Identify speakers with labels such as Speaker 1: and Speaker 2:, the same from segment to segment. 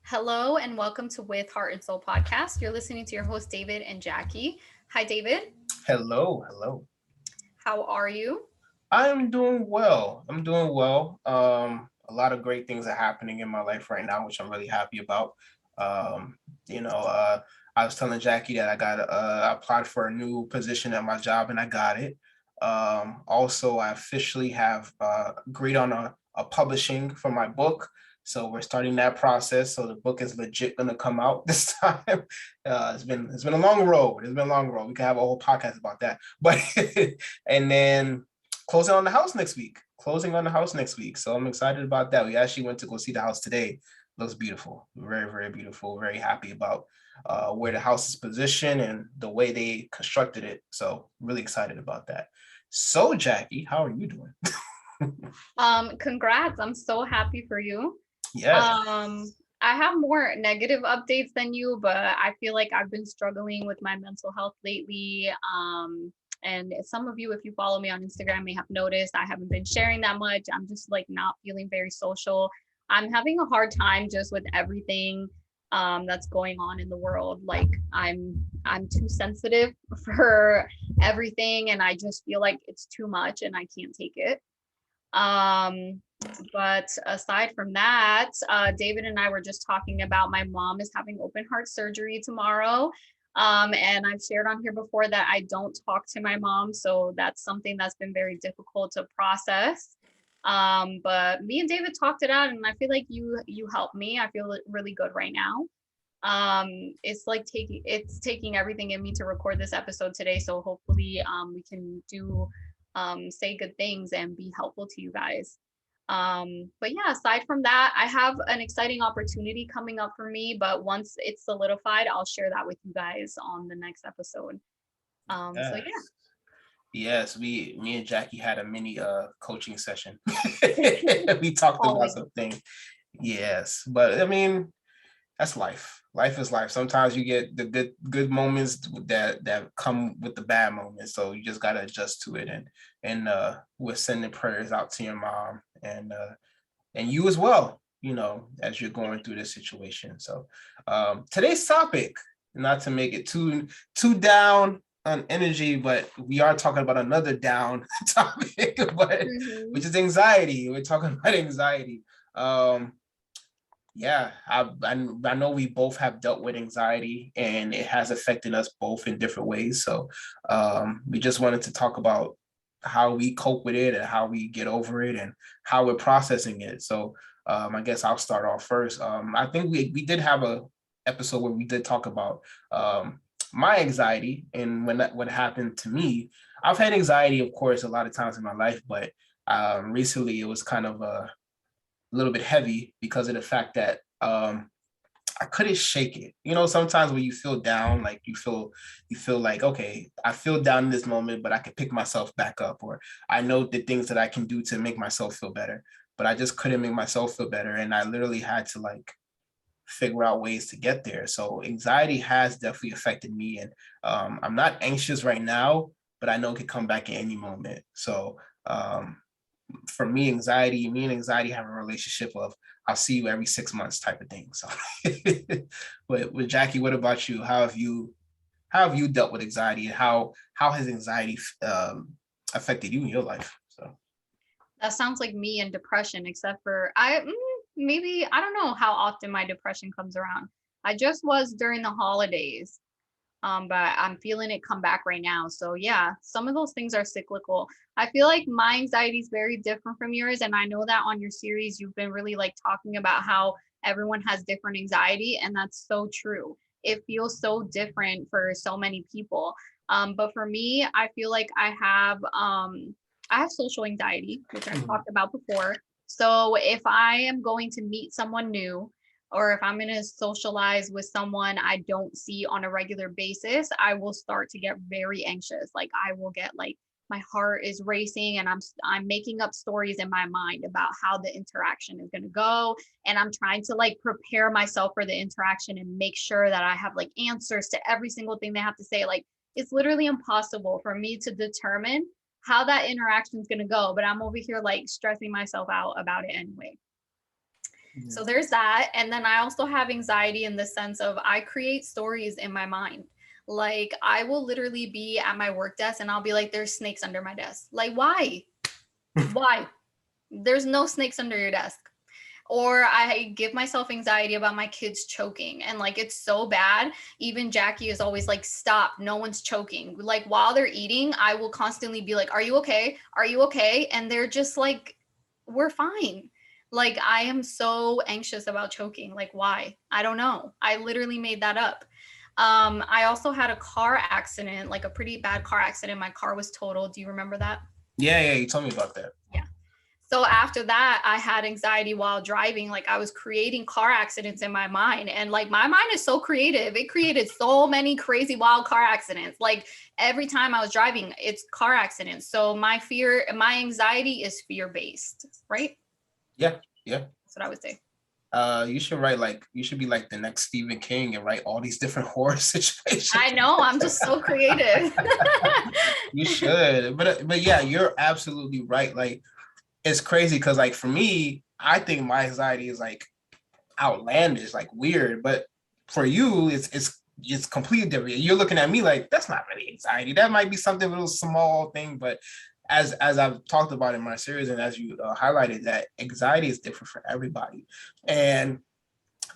Speaker 1: Hello and welcome to With Heart and Soul podcast. You're listening to your host, David and Jackie. Hi, David.
Speaker 2: Hello, hello.
Speaker 1: How are you?
Speaker 2: I'm doing well. A lot of great things are happening in my life right now, which I'm really happy about. Um, you know, uh, I was telling Jackie that I applied for a new position at my job and I got it. Also, I officially have agreed on a publishing for my book. So we're starting that process. So the book is legit going to come out this time. It's been a long road. It's been a long road. We can have a whole podcast about that. But and then closing on the house next week. Closing on the house next week. So I'm excited about that. We actually went to go see the house today. Looks beautiful. Very, very beautiful. Very happy about where the house is positioned and the way they constructed it. So really excited about that. So Jackie, how are you doing?
Speaker 1: Congrats. I'm so happy for you.
Speaker 2: Yes.
Speaker 1: I have more negative updates than you, but I feel like I've been struggling with my mental health lately. And some of you, if you follow me on Instagram, may have noticed I haven't been sharing that much. I'm just like not feeling very social. I'm having a hard time just with everything that's going on in the world. Like I'm too sensitive for everything, and I just feel like it's too much, and I can't take it. Um, but aside from that, David and I were just talking about my mom is having open heart surgery tomorrow. And I've shared on here before that I don't talk to my mom, so that's something that's been very difficult to process. But me and David talked it out, and I feel like you helped me. I feel really good right now. It's like taking everything in me to record this episode today, so hopefully we can do say good things and be helpful to you guys. But yeah, aside from that, I have an exciting opportunity coming up for me, but once it's solidified, I'll share that with you guys on the next episode. So yeah.
Speaker 2: Yes. Yes, me and Jackie had a mini coaching session. We talked about
Speaker 1: Always.
Speaker 2: something. Yes, but I mean, that's life. Life is life. Sometimes you get the good moments that come with the bad moments. So you just gotta adjust to it. And we're sending prayers out to your mom and you as well, as you're going through this situation. So today's topic, not to make it too down on energy, but we are talking about another down topic, but
Speaker 1: Mm-hmm.
Speaker 2: which is anxiety. We're talking about anxiety. Yeah, I know we both have dealt with anxiety and it has affected us both in different ways. So we just wanted to talk about how we cope with it and how we get over it and how we're processing it. So I guess I'll start off first. I think we did have a episode where we did talk about my anxiety and what happened to me. I've had anxiety, of course, a lot of times in my life, but recently it was kind of a little bit heavy because of the fact that I couldn't shake it. Sometimes when you feel down, like you feel like, okay, I feel down in this moment, but I can pick myself back up, or I know the things that I can do to make myself feel better, but I just couldn't make myself feel better. And I literally had to like figure out ways to get there. So anxiety has definitely affected me. And I'm not anxious right now, but I know it could come back at any moment. So for me and anxiety have a relationship of I'll see you every 6 months type of thing. So, but with Jackie, what about you? How have you dealt with anxiety, and how has anxiety affected you in your life? So,
Speaker 1: That sounds like me and depression, except for maybe I don't know how often my depression comes around. I just was during the holidays. But I'm feeling it come back right now. So yeah, some of those things are cyclical. I feel like my anxiety is very different from yours, and I know that on your series you've been really like talking about how everyone has different anxiety, and that's so true. It feels so different for so many people. But for me, I feel like I have social anxiety, which I've
Speaker 2: mhm,
Speaker 1: talked about before. So if I am going to meet someone new, or if I'm going to socialize with someone I don't see on a regular basis, I will start to get very anxious. Like I will get like my heart is racing, and I'm making up stories in my mind about how the interaction is going to go, and I'm trying to like prepare myself for the interaction and make sure that I have like answers to every single thing they have to say. Like it's literally impossible for me to determine how that interaction is going to go, but I'm over here like stressing myself out about it anyway. So there's that. And then I also have anxiety in the sense of I create stories in my mind. Like I will literally be at my work desk and I'll be like, there's snakes under my desk. Like, why? Why? There's no snakes under your desk. Or I give myself anxiety about my kids choking. And like, it's so bad. Even Jacky is always like, stop, no one's choking. Like, while they're eating, I will constantly be like, are you okay? Are you okay? And they're just like, we're fine. Like, I am so anxious about choking. Like, why? I don't know. I literally made that up. I also had a car accident, like a pretty bad car accident. My car was totaled. Do you remember that?
Speaker 2: Yeah, you told me about that.
Speaker 1: Yeah. So after that, I had anxiety while driving. Like I was creating car accidents in my mind. And like my mind is so creative. It created so many crazy wild car accidents. Like every time I was driving, it's car accidents. So my anxiety is fear-based, right?
Speaker 2: Yeah.
Speaker 1: That's what I would say.
Speaker 2: You should be like the next Stephen King and write all these different horror situations.
Speaker 1: I know, I'm just so creative.
Speaker 2: You should. But yeah, you're absolutely right. Like it's crazy because like for me, I think my anxiety is like outlandish, like weird. But for you, it's completely different. You're looking at me like that's not really anxiety. That might be something a little small thing, but as I've talked about in my series and as you highlighted, that anxiety is different for everybody, and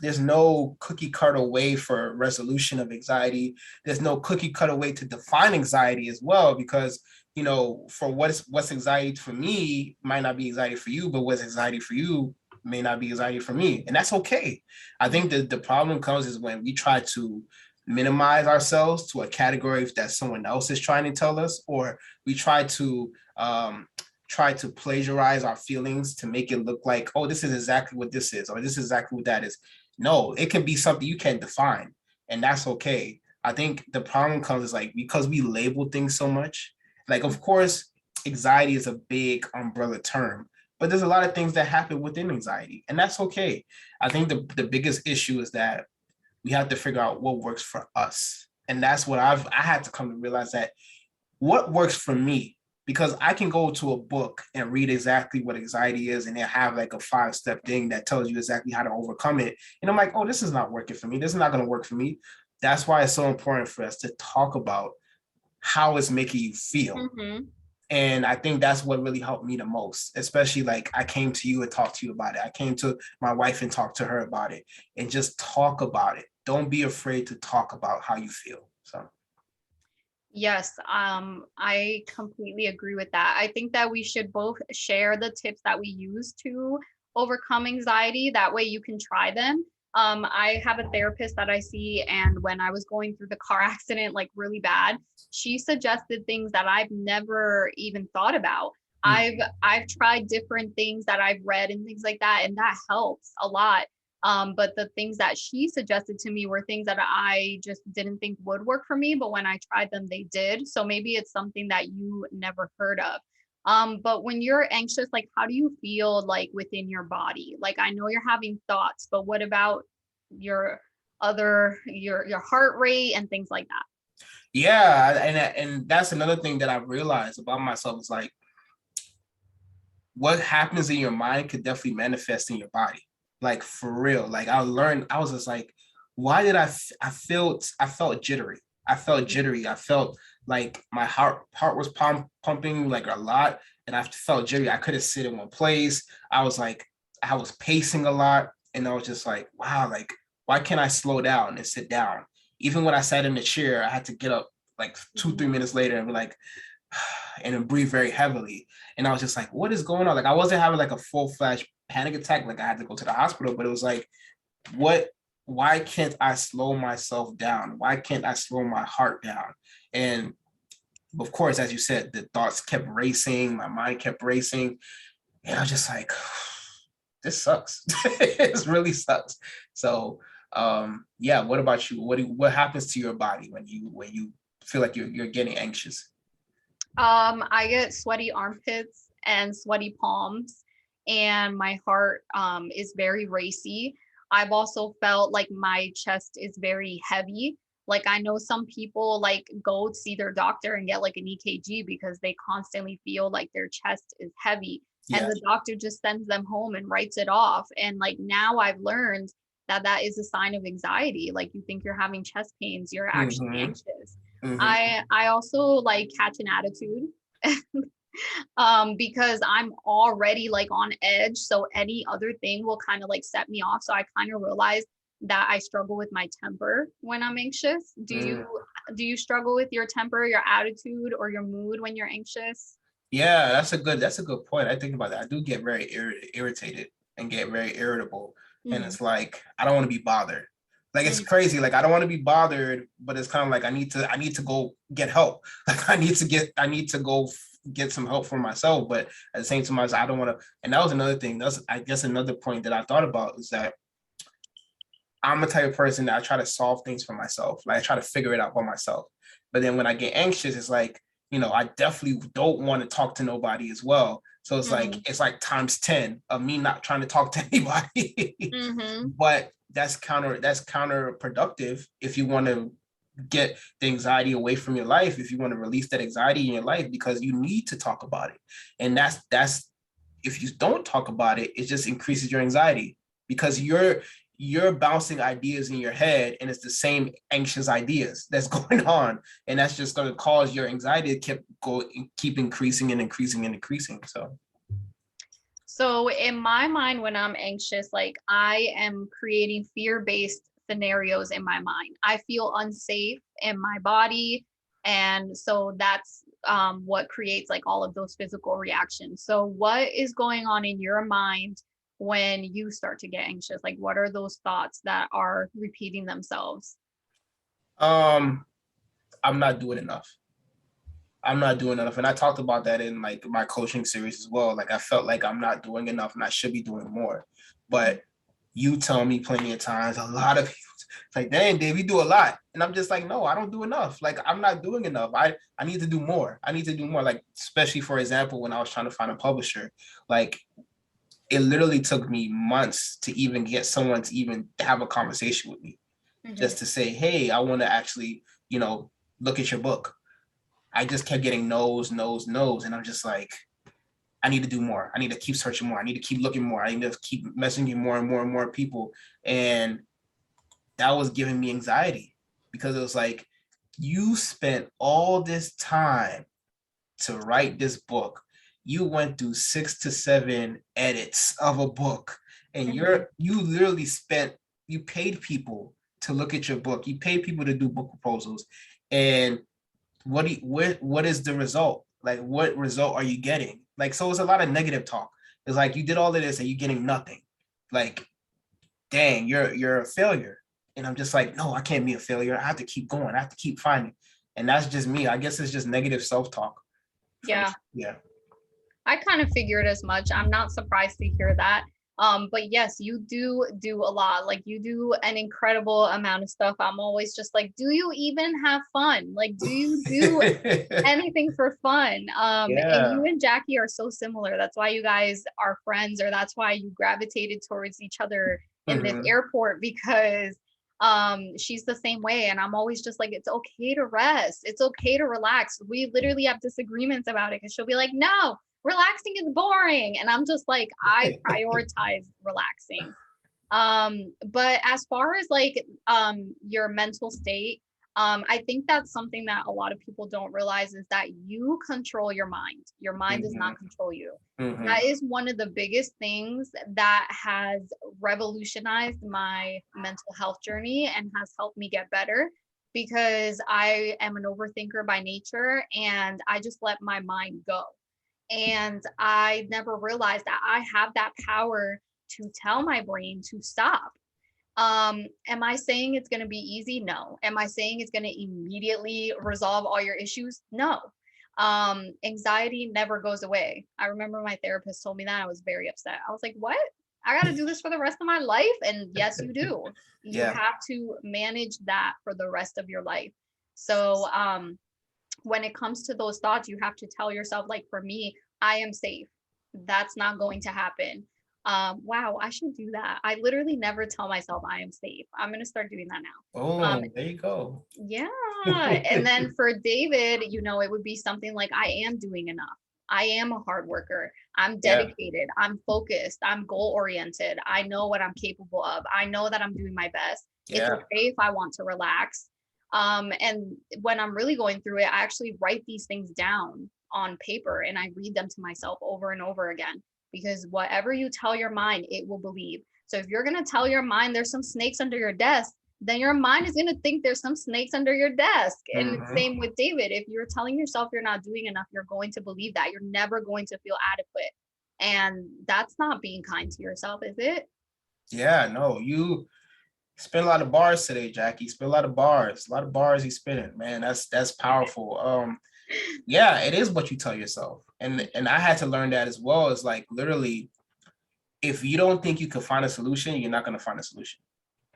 Speaker 2: there's no cookie cutter way for resolution of anxiety. There's no cookie cutter way to define anxiety as well, because for what's anxiety for me might not be anxiety for you, but what's anxiety for you may not be anxiety for me, and that's okay. I think that the problem comes is when we try to minimize ourselves to a category that someone else is trying to tell us, or we try to plagiarize our feelings to make it look like, oh, this is exactly what this is, or this is exactly what that is. No, it can be something you can't define, and that's okay. I think the problem comes is like because we label things so much. Like, of course, anxiety is a big umbrella term, but there's a lot of things that happen within anxiety, and that's okay. I think the biggest issue is that we have to figure out what works for us, and that's what I had to come to realize, that what works for me, because I can go to a book and read exactly what anxiety is and then have like a 5-step thing that tells you exactly how to overcome it. And I'm like, oh, this is not working for me. This is not going to work for me. That's why it's so important for us to talk about how it's making you feel. Mm-hmm. And I think that's what really helped me the most, especially like I came to you and talked to you about it. I came to my wife and talked to her about it, and just talk about it. Don't be afraid to talk about how you feel. So.
Speaker 1: Yes, I completely agree with that. I think that we should both share the tips that we use to overcome anxiety. That way you can try them. I have a therapist that I see, and when I was going through the car accident, like really bad, she suggested things that I've never even thought about. I've tried different things that I've read and things like that, and that helps a lot. But the things that she suggested to me were things that I just didn't think would work for me. But when I tried them, they did. So maybe it's something that you never heard of. But when you're anxious, like how do you feel like within your body? Like I know you're having thoughts, but what about your your heart rate and things like that?
Speaker 2: Yeah, and that's another thing that I've realized about myself is like what happens in your mind could definitely manifest in your body. Like for real. Like I learned, I was just like, why did I felt jittery. I felt jittery. I felt like my heart was pumping like a lot, and I felt jittery. I couldn't sit in one place. I was pacing a lot, and I was just like, wow, like why can't I slow down and sit down? Even when I sat in the chair, I had to get up like 2-3 minutes later and be like, and then breathe very heavily. And I was just like, what is going on? Like I wasn't having like a full-fledged panic attack, like I had to go to the hospital, but it was like, why can't I slow myself down? Why can't I slow my heart down? And of course, as you said, the thoughts kept racing, my mind kept racing. And I was just like, this sucks. It really sucks. So yeah, what about you? What happens to your body when you feel like you're getting anxious?
Speaker 1: I get sweaty armpits and sweaty palms, and my heart is very racy. I've also felt like my chest is very heavy. Like I know some people like go see their doctor and get like an EKG because they constantly feel like their chest is heavy. and
Speaker 2: Yeah.
Speaker 1: the doctor just sends them home and writes it off. And like now I've learned that that is a sign of anxiety. Like you think you're having chest pains, you're actually
Speaker 2: Mm-hmm.
Speaker 1: anxious.
Speaker 2: Mm-hmm.
Speaker 1: I also like catch an attitude because I'm already like on edge, so any other thing will kind of like set me off. So I kind of realized that I struggle with my temper when I'm anxious. Do you struggle with your temper, your attitude, or your mood when you're anxious?
Speaker 2: Yeah, that's a good point. I think about that. I do get very irritated and get very irritable. And
Speaker 1: Mm-hmm.
Speaker 2: it's like I don't want to be bothered. Like it's
Speaker 1: Mm-hmm.
Speaker 2: crazy. Like I don't want to be bothered, but it's kind of like I need to go get help. Like I need to go get some help for myself. But at the same time, I don't want to. And that was another thing. That's I guess another point that I thought about is that I'm the type of person that I try to solve things for myself. Like I try to figure it out by myself. But then when I get anxious, it's like, I definitely don't want to talk to nobody as well. So it's like times 10 of me not trying to talk to anybody.
Speaker 1: Mm-hmm.
Speaker 2: But that's counterproductive if you want to get the anxiety away from your life, if you want to release that anxiety in your life, because you need to talk about it. And that's if you don't talk about it, it just increases your anxiety because you're bouncing ideas in your head and it's the same anxious ideas that's going on, and that's just going to cause your anxiety to keep increasing and increasing and increasing.
Speaker 1: So in my mind, when I'm anxious, like I am creating fear-based scenarios in my mind. I feel unsafe in my body. And so that's what creates like all of those physical reactions. So what is going on in your mind when you start to get anxious? Like what are those thoughts that are repeating themselves?
Speaker 2: um I'm not doing enough. I'm not doing enough. And I talked about that in like my coaching series as well. Like I felt like I'm not doing enough and I should be doing more. But you tell me plenty of times, a lot of people like, dang, Dave, you do a lot. And I'm just like, no, I don't do enough. Like I'm not doing enough. I need to do more. I need to do more. Like, especially for example, when I was trying to find a publisher, like it literally took me months to even get someone to even have a conversation with me, just to say, hey, I want to actually, look at your book. I just kept getting no's, no's, no's. And I'm just like, I need to do more. I need to keep searching more. I need to keep looking more. I need to keep messaging more and more and more people. And that was giving me anxiety because it was like, you spent all this time to write this book. You went through 6 to 7 edits of a book, and
Speaker 1: Mhm.
Speaker 2: you paid people to look at your book. You paid people to do book proposals. And what is the result? Like, what result are you getting? Like, so it's a lot of negative talk. It's like you did all of this and you're getting nothing. Like, dang, you're a failure. And I'm just like, no, I can't be a failure. I have to keep going. I have to keep finding. And that's just me. I guess it's just negative self-talk for me.
Speaker 1: Yeah.
Speaker 2: Yeah.
Speaker 1: I kind of figured as much. I'm not surprised to hear that. But yes, you do a lot. Like you do an incredible amount of stuff. I'm always just like, do you even have fun? Like, do you do anything for fun? And
Speaker 2: Yeah.
Speaker 1: you and Jacky are so similar. That's why you guys are friends, or that's why you gravitated towards each other in this
Speaker 2: Mhm.
Speaker 1: airport because she's the same way. And I'm always just like, it's okay to rest. It's okay to relax. We literally have disagreements about it because she'll be like, no, relaxing is boring. And I'm just like, I prioritize relaxing. But as far as like your mental state, I think that's something that a lot of people don't realize is that you control your mind. Your mind does
Speaker 2: Mhm.
Speaker 1: not control you.
Speaker 2: Mhm.
Speaker 1: That is one of the biggest things that has revolutionized my mental health journey and has helped me get better because I am an overthinker by nature and I just let my mind go. And I never realized that I have that power to tell my brain to stop. Am I saying it's going to be easy? No. Am I saying it's going to immediately resolve all your issues? No. Anxiety never goes away. I remember my therapist told me that. I was very upset. I was like, what? I got to do this for the rest of my life? And yes, you do. You
Speaker 2: Yeah.
Speaker 1: have to manage that for the rest of your life. So, when it comes to those thoughts, you have to tell yourself, like for me, I am safe. That's not going to happen. Wow, I should do that. I literally never tell myself I am safe. I'm gonna start doing that now.
Speaker 2: Oh, there you go.
Speaker 1: Yeah. And then for David, it would be something like I am doing enough. I am a hard worker. I'm
Speaker 2: Yeah.
Speaker 1: dedicated. I'm focused. I'm goal oriented. I know what I'm capable of. I know that I'm doing my best. It's
Speaker 2: Yeah.
Speaker 1: okay if I want to relax. And when I'm really going through it, I actually write these things down on paper and I read them to myself over and over again, because whatever you tell your mind, it will believe. So if you're going to tell your mind there's some snakes under your desk, then your mind is going to think there's some snakes under your desk. And it's
Speaker 2: Hmm.
Speaker 1: same with David. If you're telling yourself you're not doing enough, you're going to believe that. You're never going to feel adequate. And that's not being kind to yourself, is it?
Speaker 2: Yeah, no, you spin a lot of bars today, Jackie. Spin a lot of bars you spinning, man. That's powerful. Yeah, it is what you tell yourself. And I had to learn that as well. It's like literally, if you don't think you can find a solution, you're not gonna find a solution.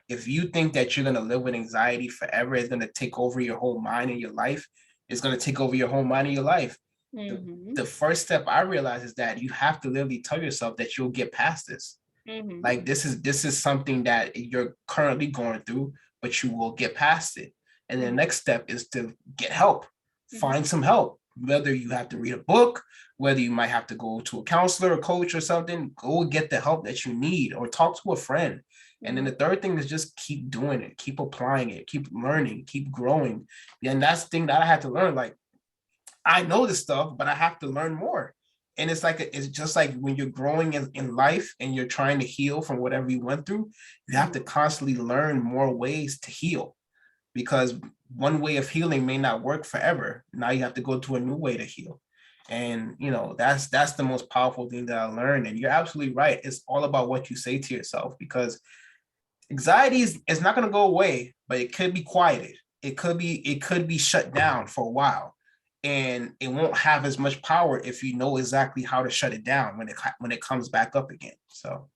Speaker 2: If you think that you're gonna live with anxiety forever, it's gonna take over your whole mind and your life, it's gonna take over your whole mind and your life. The,
Speaker 1: Mm-hmm.
Speaker 2: the first step I realized is that you have to literally tell yourself that you'll get past this.
Speaker 1: Mm-hmm.
Speaker 2: Like this is something that you're currently going through, but you will get past it. And the
Speaker 1: Mm-hmm.
Speaker 2: next step is to get help.
Speaker 1: Mm-hmm.
Speaker 2: Find some help. Whether you have to read a book, whether you might have to go to a counselor or coach or something, go get the help that you need or talk to a friend. And then
Speaker 1: Mm-hmm.
Speaker 2: the third thing is just keep doing it, keep applying it, keep learning, keep growing. And that's the thing that I had to learn. Like I know this stuff, but I have to learn more. And it's like it's just like when you're growing in life and you're trying to heal from whatever you went through, you have to constantly learn more ways to heal because one way of healing may not work forever. Now you have to go to a new way to heal. And that's the most powerful thing that I learned. And you're absolutely right. It's all about what you say to yourself because anxiety is not going to go away, but it could be quieted. It could be shut down for a while, and it won't have as much power if you know exactly how to shut it down when it comes back up again. So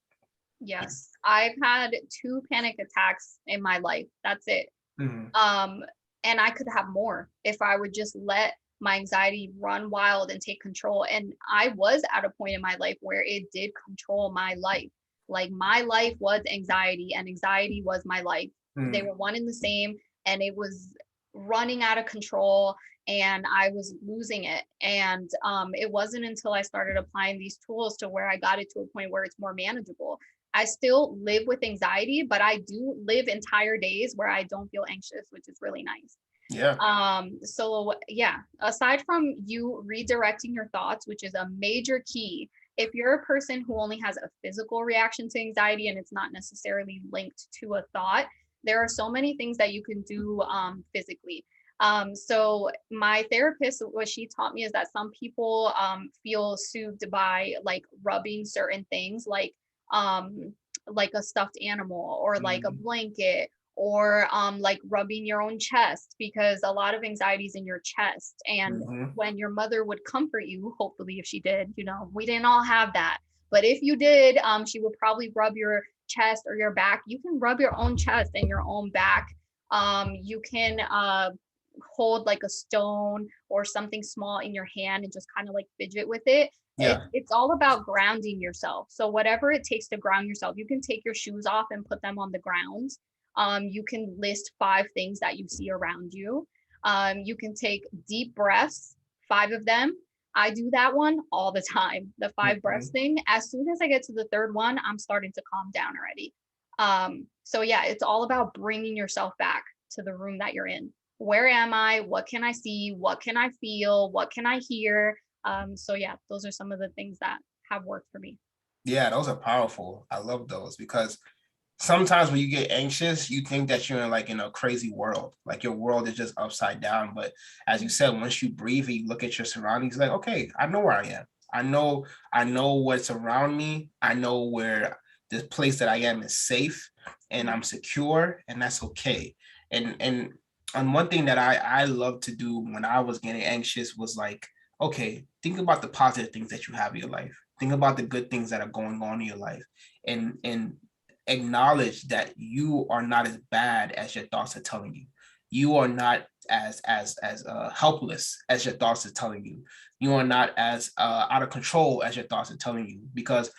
Speaker 2: yeah.
Speaker 1: Yes. I've had 2 panic attacks in my life. That's it.
Speaker 2: Mhm.
Speaker 1: Um, and I could have more if I would just let my anxiety run wild and take control. And I was at a point in my life where it did control my life. Like my life was anxiety and anxiety was my life. They
Speaker 2: Mhm.
Speaker 1: were one and the same, and it was running out of control and I was losing it. And it wasn't until I started applying these tools to where I got it to a point where it's more manageable. I still live with anxiety, but I do live entire days where I don't feel anxious, which is really nice.
Speaker 2: Yeah.
Speaker 1: So yeah, aside from you redirecting your thoughts, which is a major key, if you're a person who only has a physical reaction to anxiety and it's not necessarily linked to a thought, there are so many things that you can do physically. So my therapist, what she taught me is that some people feel soothed by like rubbing certain things, like a stuffed animal or like a
Speaker 2: Mhm.
Speaker 1: blanket or like rubbing your own chest, because a lot of anxiety is in your chest. And
Speaker 2: Mhm.
Speaker 1: when your mother would comfort you, hopefully if she did, we didn't all have that, but if you did, she would probably rub your chest or your back. You can rub your own chest and your own back. You can hold like a stone or something small in your hand and just kind of like fidget with it.
Speaker 2: Yeah.
Speaker 1: It's all about grounding yourself. So whatever it takes to ground yourself, you can take your shoes off and put them on the ground. You can list 5 things that you see around you. You can take deep breaths, 5 of them. I do that one all the time, the 5 breaths
Speaker 2: Mhm.
Speaker 1: thing. As soon as I get to the third one, I'm starting to calm down already. So yeah, it's all about bringing yourself back to the room that you're in. Where am I? What can I see? What can I feel? What can I hear? So yeah, those are some of the things that have worked for me.
Speaker 2: Yeah, those are powerful. I love those because sometimes when you get anxious, you think that you're in a crazy world, like your world is just upside down. But as you said, once you breathe and you look at your surroundings, like, okay, I know where I am. I know what's around me. I know where this place that I am is safe and
Speaker 1: Mm-hmm.
Speaker 2: I'm secure, and that's okay. And one thing that I love to do when I was getting anxious was like, okay, think about the positive things that you have in your life. Think about the good things that are going on in your life. And acknowledge that you are not as bad as your thoughts are telling you. You are not as helpless as your thoughts are telling you. You are not as out of control as your thoughts are telling you. Because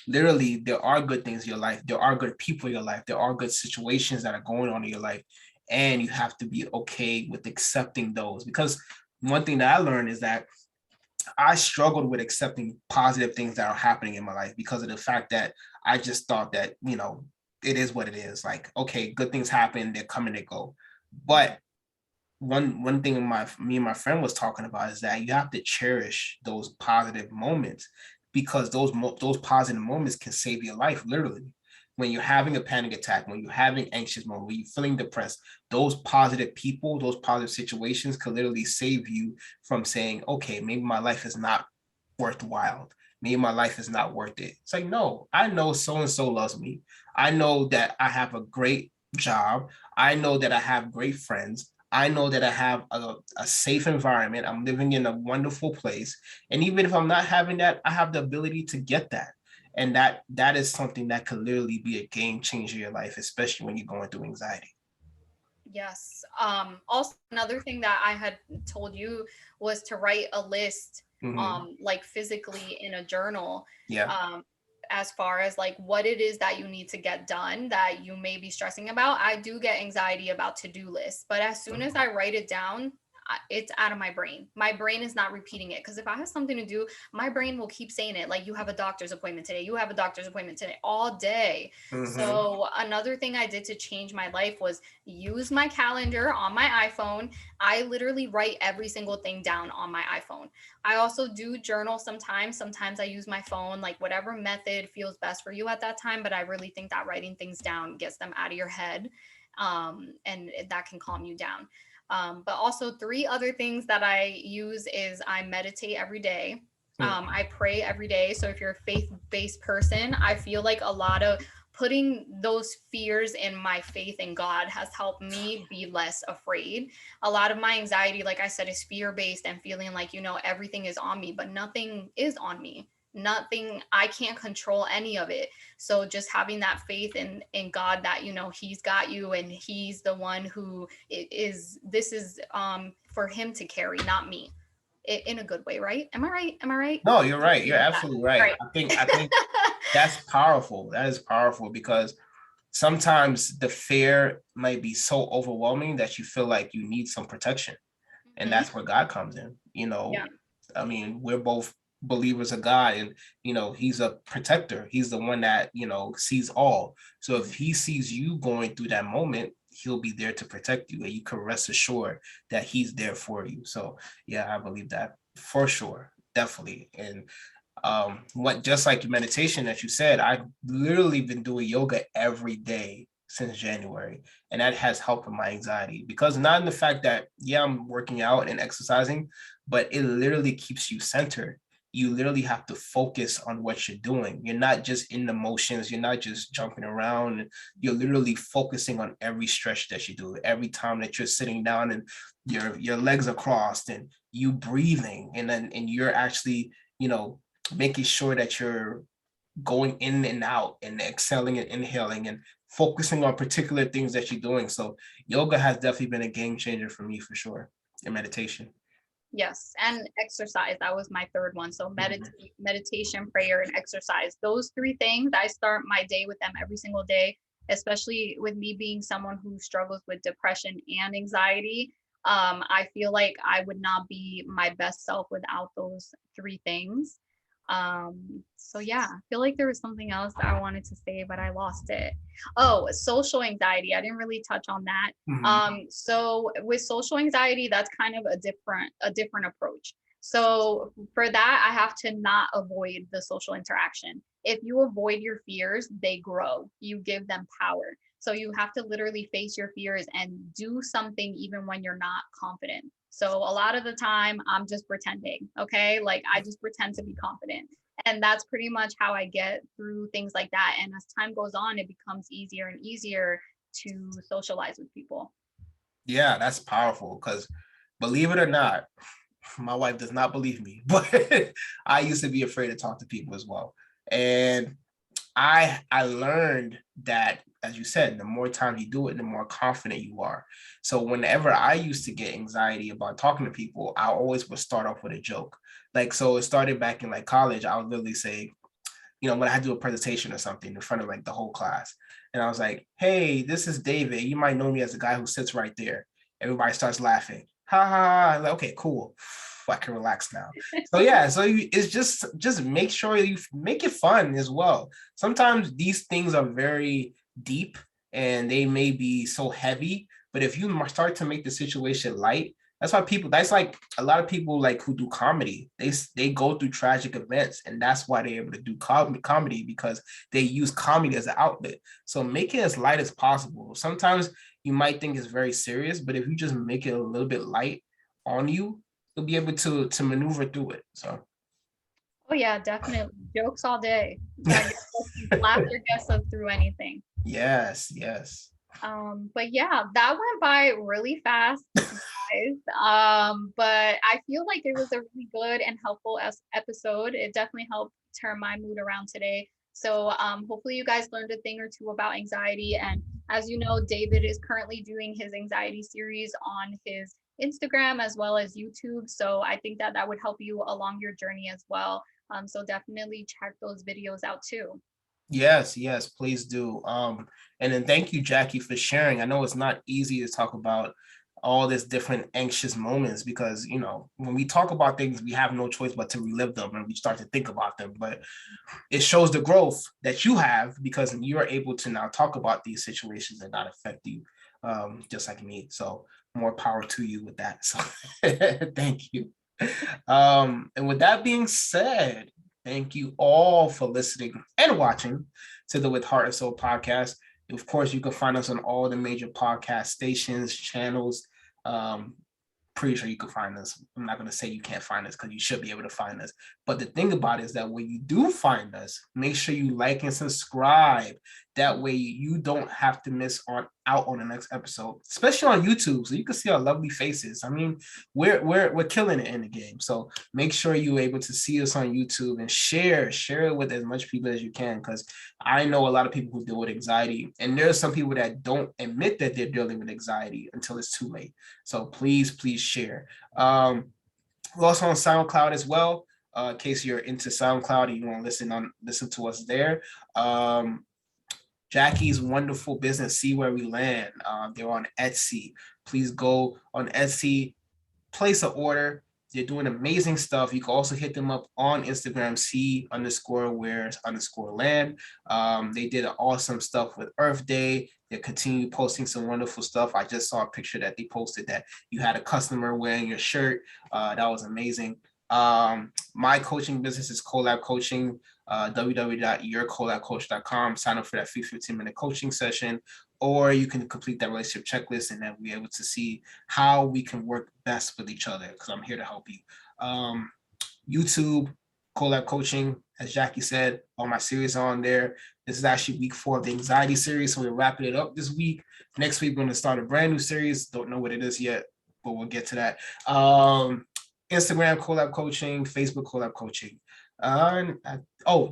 Speaker 2: literally, there are good things in your life. There are good people in your life. There are good situations that are going on in your life, and you have to be okay with accepting those. Because one thing that I learned is that I struggled with accepting positive things that are happening in my life because of the fact that I just thought that, it is what it is. Like, okay, good things happen, they're coming, they go. But one thing me and my friend was talking about is that you have to cherish those positive moments, because those positive moments can save your life, literally. When you're having a panic attack, when you're having anxious moment, when you're feeling depressed, those positive people, those positive situations could literally save you from saying, okay, maybe my life is not worthwhile. Maybe my life is not worth it. It's like, no, I know so and so loves me. I know that I have a great job. I know that I have great friends. I know that I have a safe environment. I'm living in a wonderful place. And even if I'm not having that, I have the ability to get that. And that is something that could literally be a game changer in your life, especially when you're going through anxiety.
Speaker 1: Yes. Also, another thing that I had told you was to write a list, like physically in a journal,
Speaker 2: Yeah.
Speaker 1: as far as like what it is that you need to get done that you may be stressing about. I do get anxiety about to-do lists, but as soon as I write it down, it's out of my brain. My brain is not repeating it, because if I have something to do, my brain will keep saying it. Like, you have a doctor's appointment today. You have a doctor's appointment today, all day. So another thing I did to change my life was use my calendar on my iPhone. I literally write every single thing down on my iPhone. I also do journal sometimes. Sometimes I use my phone, like whatever method feels best for you at that time. But I really think that writing things down gets them out of your head, and that can calm you down. But also, three other things that I use is I meditate every day. I pray every day. So if you're a faith-based person, I feel like a lot of putting those fears in my faith in God has helped me be less afraid. A lot of my anxiety, like I said, is fear-based and feeling like, everything is on me, but nothing is on me. Nothing, I can't control any of it. So just having that faith in God that, he's got you, and he's the one who this is for him to carry, not me. In a good way, right? Am I right? Am I right?
Speaker 2: No, you're right. You're absolutely right.
Speaker 1: Right.
Speaker 2: I think that's powerful. That is powerful, because sometimes the fear might be so overwhelming that you feel like you need some protection. And that's where God comes in.
Speaker 1: Yeah.
Speaker 2: I mean, we're both believers of God, and he's a protector. He's the one that sees all. So if he sees you going through that moment, he'll be there to protect you, and you can rest assured that he's there for you. So yeah, I believe that for sure, definitely. And what, just like your meditation that you said, I've literally been doing yoga every day since January, and that has helped with my anxiety, because not in the fact that, yeah, I'm working out and exercising, but it literally keeps you centered. You literally have to focus on what you're doing. You're not just in the motions, you're not just jumping around. You're literally focusing on every stretch that you do, every time that you're sitting down and your legs are crossed, and you breathing, and you're actually, making sure that you're going in and out and exhaling and inhaling and focusing on particular things that you're doing. So yoga has definitely been a game changer for me, for sure, in meditation.
Speaker 1: Yes, and exercise. That was my third one. So meditation, prayer, and exercise. Those three things, I start my day with them every single day, especially with me being someone who struggles with depression and anxiety. I feel like I would not be my best self without those three things. So yeah, I feel like there was something else that I wanted to say, but I lost it. Oh, social anxiety. I didn't really touch on that. So with social anxiety, that's kind of a different approach. So for that, I have to not avoid the social interaction. If you avoid your fears, they grow. You give them power. So you have to literally face your fears and do something even when you're not confident. So a lot of the time I'm just pretending, okay? Like, I just pretend to be confident. And that's pretty much how I get through things like that. And as time goes on, it becomes easier and easier to socialize with people.
Speaker 2: Yeah, that's powerful, because believe it or not, my wife does not believe me, but I used to be afraid to talk to people as well. And I learned that, as you said, the more time you do it, the more confident you are. So whenever I used to get anxiety about talking to people, I always would start off with a joke. Like, so it started back in like college. I would literally say, when I had to do a presentation or something in front of like the whole class, and I was like, "Hey, this is David. You might know me as the guy who sits right there." Everybody starts laughing. Ha ha ha. I'm like, okay, cool. I can relax now. So yeah, it's just make sure you make it fun as well. Sometimes these things are very deep and they may be so heavy, but if you start to make the situation light, that's like a lot of people like who do comedy, they go through tragic events, and that's why they're able to do comedy, because they use comedy as an outlet. So make it as light as possible. Sometimes you might think it's very serious, but if you just make it a little bit light on you, you'll be able to maneuver through it. So
Speaker 1: Oh yeah, definitely. Jokes all day. Laughter gets us through anything.
Speaker 2: yes.
Speaker 1: But yeah, that went by really fast, guys. But I feel like it was a really good and helpful episode. It definitely helped turn my mood around today. So hopefully you guys learned a thing or two about anxiety. And as you know, David is currently doing his anxiety series on his Instagram as well as YouTube. So I think that that would help you along your journey as well. So definitely check those videos out too.
Speaker 2: Yes, please do. And then thank you, Jacky, for sharing. I know it's not easy to talk about all this different anxious moments, because when we talk about things, we have no choice but to relive them and we start to think about them. But it shows the growth that you have, because you are able to now talk about these situations and not affect you, just like me. So more power to you with that. So thank you. And with that being said, thank you all for listening and watching to the With Heart and Soul podcast. Of course, you can find us on all the major podcast stations, channels. Pretty sure you can find us. I'm not going to say you can't find us, because you should be able to find us. But the thing about it is that when you do find us, make sure you like and subscribe. That way you don't have to miss out on the next episode, especially on YouTube, so you can see our lovely faces. I mean, we're killing it in the game. So make sure you're able to see us on YouTube and share it with as much people as you can, because I know a lot of people who deal with anxiety, and there are some people that don't admit that they're dealing with anxiety until it's too late. So please share. We're also on SoundCloud as well. In case you're into SoundCloud and you want to listen to us there. Jacky's Wonderful Business, See Where We Land. They're on Etsy. Please go on Etsy, place an order. They're doing amazing stuff. You can also hit them up on Instagram, see_where_land. They did awesome stuff with Earth Day. They continue posting some wonderful stuff. I just saw a picture that they posted that you had a customer wearing your shirt. That was amazing. My coaching business is Colabcoaching. www.yourcolabcoach.com. Sign up for that free 15-minute coaching session, or you can complete that relationship checklist, and then we'll be able to see how we can work best with each other, because I'm here to help you. YouTube, Collab Coaching, as Jacky said, all my series are on there. This is actually week 4 of the anxiety series, so we're wrapping it up this week. Next week, we're going to start a brand new series. Don't know what it is yet, but we'll get to that. Instagram, Collab Coaching, Facebook, Collab Coaching.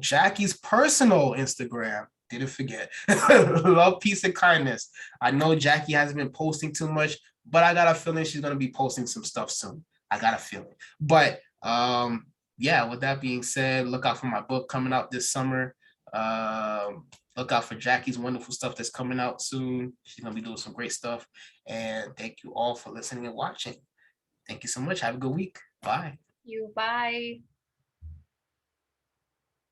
Speaker 2: Jacky's personal Instagram. Didn't forget. Love, peace, and kindness. I know Jacky hasn't been posting too much, but I got a feeling she's going to be posting some stuff soon. I got a feeling. But with that being said, look out for my book coming out this summer. Look out for Jacky's wonderful stuff that's coming out soon. She's going to be doing some great stuff. And thank you all for listening and watching. Thank you so much. Have a good week. Bye.
Speaker 1: Bye.